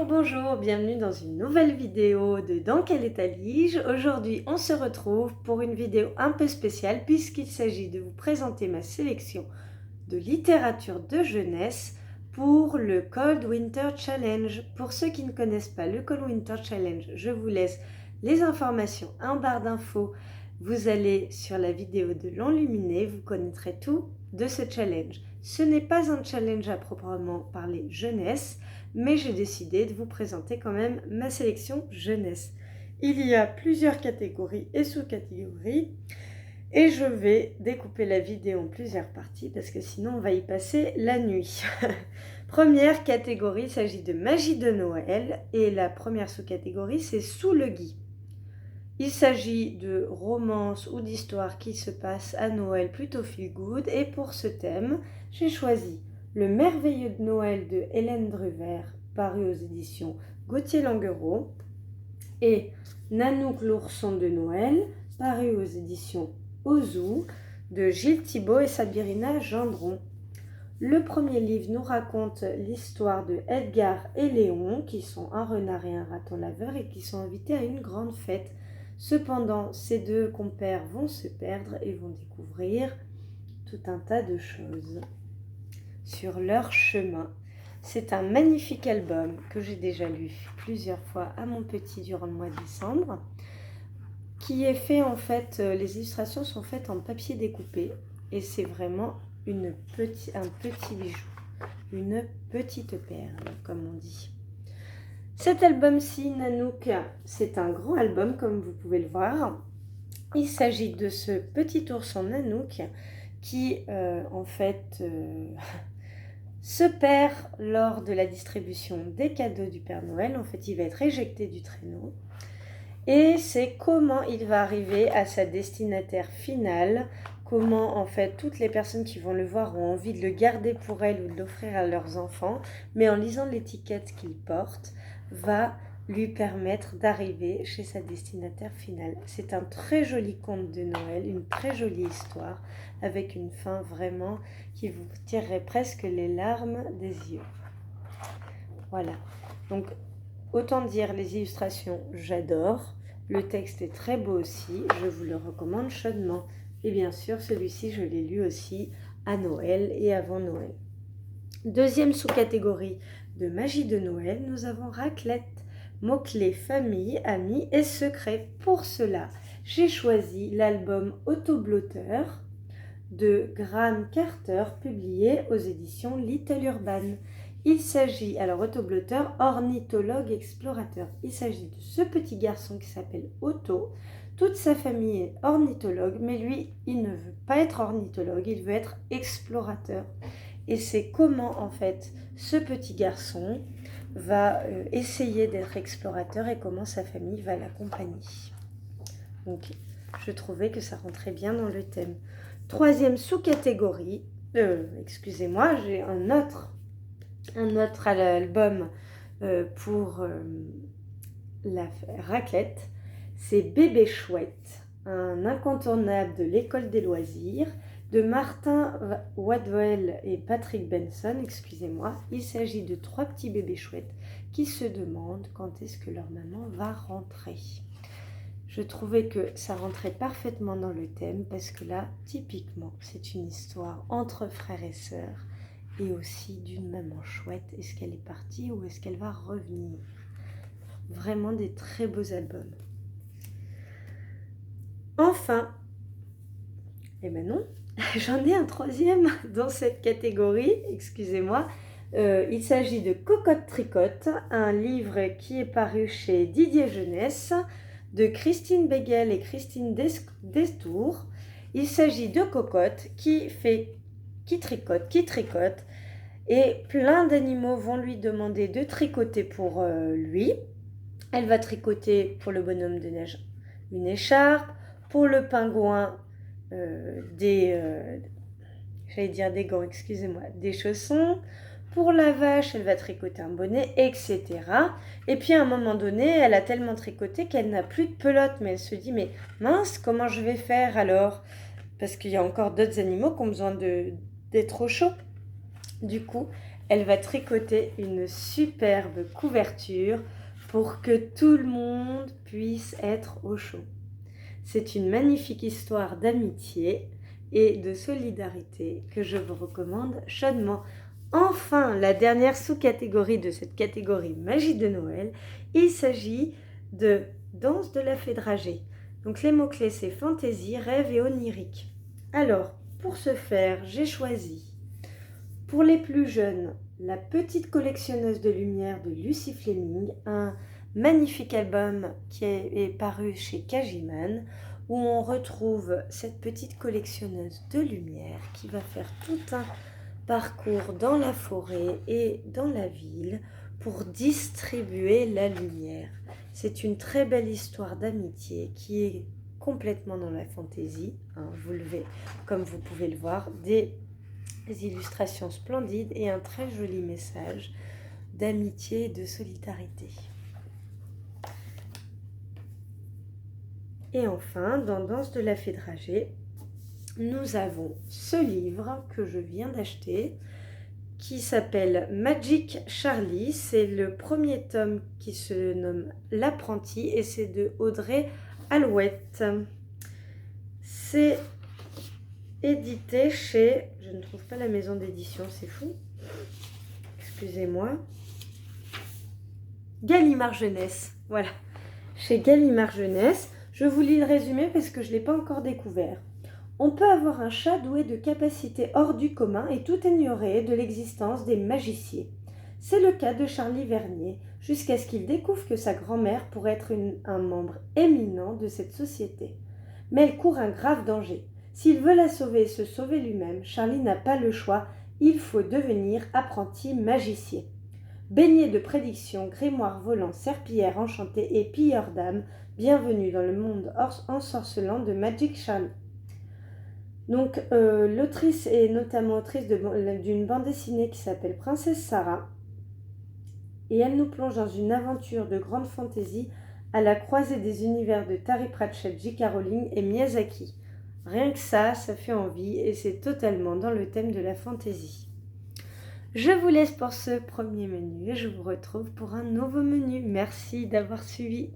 Bonjour, bienvenue dans une nouvelle vidéo de Dans quel état lis-je. Aujourd'hui, on se retrouve pour une vidéo un peu spéciale puisqu'il s'agit de vous présenter ma sélection de littérature de jeunesse pour le Cold Winter Challenge. Pour ceux qui ne connaissent pas le Cold Winter Challenge, je vous laisse les informations en barre d'infos. Vous allez sur la vidéo de l'enluminé, vous connaîtrez tout de ce challenge. Ce n'est pas un challenge à proprement parler jeunesse, mais j'ai décidé de vous présenter quand même ma sélection jeunesse. Il y a plusieurs catégories et sous-catégories, et je vais découper la vidéo en plusieurs parties parce que sinon on va y passer la nuit. Première catégorie, il s'agit de magie de Noël, et la première sous-catégorie c'est Sous le gui. Il s'agit de romances ou d'histoires qui se passent à Noël plutôt feel good, et pour ce thème, j'ai choisi Le merveilleux de Noël de Hélène Druver, paru aux éditions Gauthier-Languereau, et Nanook l'ourson de Noël, paru aux éditions Ozu, de Gilles Thibault et Sabirina Gendron. Le premier livre nous raconte l'histoire de Edgar et Léon, qui sont un renard et un raton laveur et qui sont invités à une grande fête. Cependant, ces deux compères vont se perdre et vont découvrir tout un tas de choses sur leur chemin. C'est un magnifique album que j'ai déjà lu plusieurs fois à mon petit durant le mois de décembre, qui est fait en fait, les illustrations sont faites en papier découpé et c'est vraiment un petit bijou, une petite perle comme on dit. Cet album-ci, Nanook, c'est un grand album comme vous pouvez le voir. Il s'agit de ce petit ourson Nanook qui en fait se perd lors de la distribution des cadeaux du Père Noël. En fait, il va être éjecté du traîneau. Et c'est comment il va arriver à sa destinataire finale, comment en fait toutes les personnes qui vont le voir ont envie de le garder pour elles ou de l'offrir à leurs enfants, mais en lisant l'étiquette qu'il porte, va lui permettre d'arriver chez sa destinataire finale. C'est un très joli conte de Noël, une très jolie histoire, avec une fin vraiment qui vous tirerait presque les larmes des yeux. Voilà, donc autant dire les illustrations, j'adore. Le texte est très beau aussi, je vous le recommande chaudement. Et bien sûr, celui-ci, je l'ai lu aussi à Noël et avant Noël. Deuxième sous-catégorie de magie de Noël, nous avons raclette. Mots-clés, famille, amis et secrets. Pour cela, j'ai choisi l'album Autoblotteur de Graham Carter, publié aux éditions Little Urban. Il s'agit, alors autoblotteur, ornithologue, explorateur. Il s'agit de ce petit garçon qui s'appelle Otto. Toute sa famille est ornithologue, mais lui, il ne veut pas être ornithologue, il veut être explorateur. Et c'est comment, en fait, ce petit garçon va essayer d'être explorateur et comment sa famille va l'accompagner. Donc, je trouvais que ça rentrait bien dans le thème. Troisième sous-catégorie, excusez-moi, j'ai un autre album pour la raclette. C'est Bébé Chouette, un incontournable de l'école des loisirs, de Martin Wadwell et Patrick Benson, excusez-moi. Il s'agit de 3 petits bébés chouettes qui se demandent quand est-ce que leur maman va rentrer. Je trouvais que ça rentrait parfaitement dans le thème parce que là, typiquement, c'est une histoire entre frères et sœurs et aussi d'une maman chouette. Est-ce qu'elle est partie ou est-ce qu'elle va revenir? Vraiment des très beaux albums. Enfin, eh ben non, j'en ai un troisième dans cette catégorie, excusez-moi. Il s'agit de Cocotte Tricotte, un livre qui est paru chez Didier Jeunesse, de Christine Beigel et Christine Destour. Il s'agit de Cocotte qui tricote, et plein d'animaux vont lui demander de tricoter pour lui. Elle va tricoter pour le bonhomme de neige une écharpe, pour le pingouin des gants, excusez-moi, des chaussons. Pour la vache, elle va tricoter un bonnet, etc. Et puis à un moment donné, elle a tellement tricoté qu'elle n'a plus de pelote. Mais elle se dit, mais mince, comment je vais faire alors? Parce qu'il y a encore d'autres animaux qui ont besoin d'être au chaud. Du coup, elle va tricoter une superbe couverture pour que tout le monde puisse être au chaud. C'est une magnifique histoire d'amitié et de solidarité que je vous recommande chaudement. Enfin, la dernière sous-catégorie de cette catégorie magie de Noël, il s'agit de danse de la fée dragée. Donc les mots-clés, c'est fantaisie, rêve et onirique. Alors, pour ce faire, j'ai choisi, pour les plus jeunes, La petite collectionneuse de lumière de Lucy Fleming, un magnifique album qui est paru chez Cagiman, où on retrouve cette petite collectionneuse de lumière qui va faire tout un parcours dans la forêt et dans la ville pour distribuer la lumière. C'est une très belle histoire d'amitié qui est complètement dans la fantaisie, hein, comme vous pouvez le voir, des illustrations splendides et un très joli message d'amitié et de solidarité. Et enfin, dans Danse de la fée dragée, nous avons ce livre que je viens d'acheter qui s'appelle Magic Charlie. C'est le premier tome qui se nomme L'apprenti et c'est de Audrey Alouette. C'est édité chez, je ne trouve pas la maison d'édition, c'est fou, excusez-moi, Gallimard Jeunesse, voilà, chez Gallimard Jeunesse. Je vous lis le résumé parce que je ne l'ai pas encore découvert. On peut avoir un chat doué de capacités hors du commun et tout ignorer de l'existence des magiciens. C'est le cas de Charlie Vernier, jusqu'à ce qu'il découvre que sa grand-mère pourrait être un membre éminent de cette société. Mais elle court un grave danger. S'il veut la sauver et se sauver lui-même, Charlie n'a pas le choix, il faut devenir apprenti magicien. Baigné de prédictions, grimoires volants, serpillères enchantées et pilleurs d'âmes, bienvenue dans le monde ensorcelant de Magic Charlie. Donc, l'autrice est notamment autrice d'une bande dessinée qui s'appelle Princesse Sarah, et elle nous plonge dans une aventure de grande fantaisie à la croisée des univers de Terry Pratchett, J.K. Rowling et Miyazaki. Rien que ça fait envie et c'est totalement dans le thème de la fantaisie. Je vous laisse pour ce premier menu et je vous retrouve pour un nouveau menu. Merci d'avoir suivi.